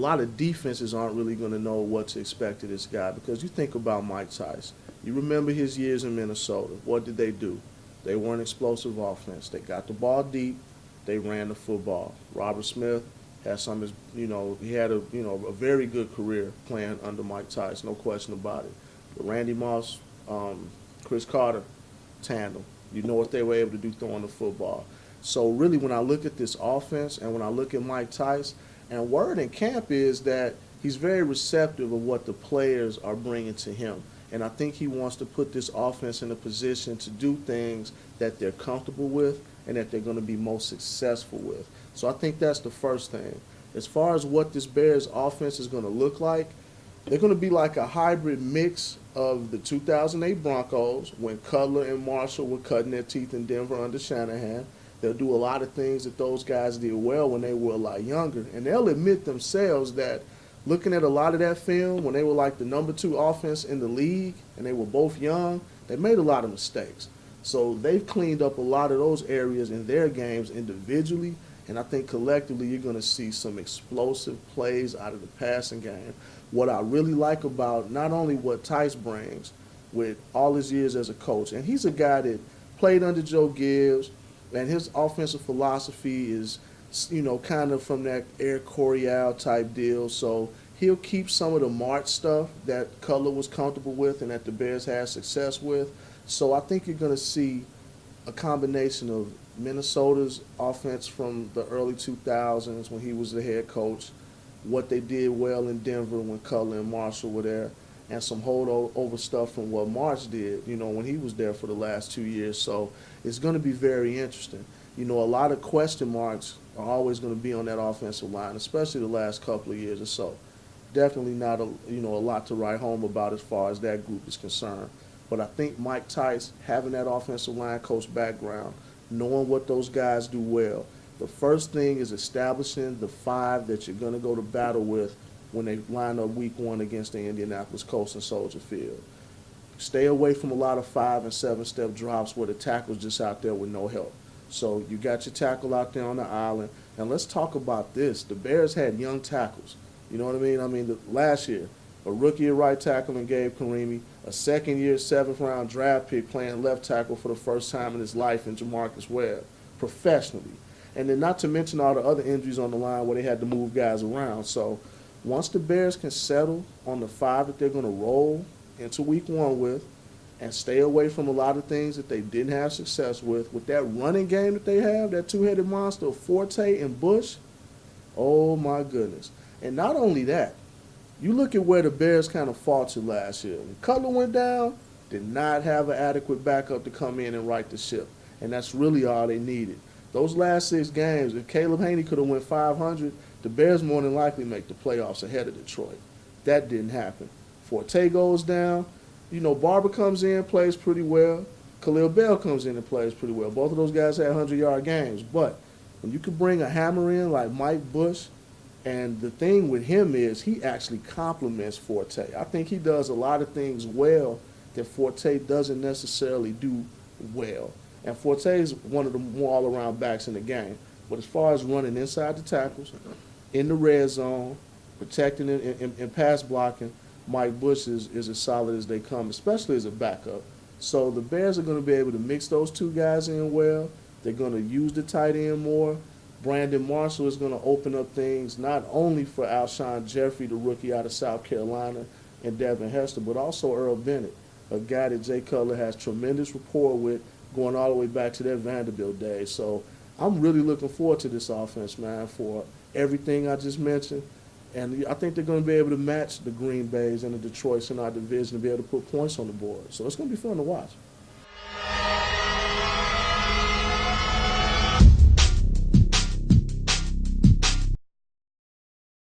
lot of defenses aren't really going to know what to expect of this guy because you think about Mike Tice. You remember his years in Minnesota. What did they do? They were an explosive offense. They got the ball deep. They ran the football. Robert Smith had he had a very good career playing under Mike Tice, no question about it. The Randy Moss, Chris Carter tandem, you know what they were able to do throwing the football. So really, when I look at this offense and when I look at Mike Tice, and word in camp is that he's very receptive of what the players are bringing to him. And I think he wants to put this offense in a position to do things that they're comfortable with and that they're going to be most successful with. So I think that's the first thing. As far as what this Bears offense is going to look like, they're going to be like a hybrid mix of the 2008 Broncos when Cutler and Marshall were cutting their teeth in Denver under Shanahan. They'll do a lot of things that those guys did well when they were a lot younger. And they'll admit themselves that looking at a lot of that film, when they were like the number 2 offense in the league and they were both young, they made a lot of mistakes. So they've cleaned up a lot of those areas in their games individually, and I think collectively you're going to see some explosive plays out of the passing game. What I really like about not only what Tice brings with all his years as a coach, and he's a guy that played under Joe Gibbs, and his offensive philosophy is, kind of from that Air Coryell type deal. So he'll keep some of the Martz stuff that Cutler was comfortable with and that the Bears had success with. So I think you're going to see a combination of Minnesota's offense from the early 2000s when he was the head coach, what they did well in Denver when Cutler and Marshall were there, and some holdover stuff from what Martz did, when he was there for the last 2 years. So it's going to be very interesting. A lot of question marks are always going to be on that offensive line, especially the last couple of years or so. Definitely not a lot to write home about as far as that group is concerned. But I think Mike Tice, having that offensive line coach background, knowing what those guys do well, the first thing is establishing the 5 that you're going to go to battle with when they line up week 1 against the Indianapolis Colts in Soldier Field. Stay away from a lot of 5- and 7-step drops where the tackle's just out there with no help. So you got your tackle out there on the island. And let's talk about this. The Bears had young tackles. You know what I mean? Last year, a rookie at right tackle in Gabe Karimi, a second-year, 7th-round draft pick playing left tackle for the first time in his life in Jamarcus Webb, professionally. And then not to mention all the other injuries on the line where they had to move guys around. So once the Bears can settle on the 5 that they're going to roll into week 1 with and stay away from a lot of things that they didn't have success with that running game that they have, that two-headed monster of Forte and Bush, oh my goodness. And not only that, you look at where the Bears kind of faltered last year. When Cutler went down, did not have an adequate backup to come in and right the ship. And that's really all they needed. Those last 6 games, if Caleb Haney could have went 500, the Bears more than likely make the playoffs ahead of Detroit. That didn't happen. Forte goes down. Barber comes in, plays pretty well. Khalil Bell comes in and plays pretty well. Both of those guys had 100-yard games. But when you can bring a hammer in like Mike Bush, and the thing with him is he actually complements Forte. I think he does a lot of things well that Forte doesn't necessarily do well. And Forte is one of the more all-around backs in the game. But as far as running inside the tackles, in the red zone, protecting and pass blocking, Mike Bush is as solid as they come, especially as a backup. So the Bears are going to be able to mix those 2 guys in well. They're going to use the tight end more. Brandon Marshall is going to open up things not only for Alshon Jeffrey, the rookie out of South Carolina, and Devin Hester, but also Earl Bennett, a guy that Jay Cutler has tremendous rapport with going all the way back to their Vanderbilt days. So I'm really looking forward to this offense, man, for everything I just mentioned. And I think they're going to be able to match the Green Bays and the Detroits in our division and be able to put points on the board. So it's going to be fun to watch.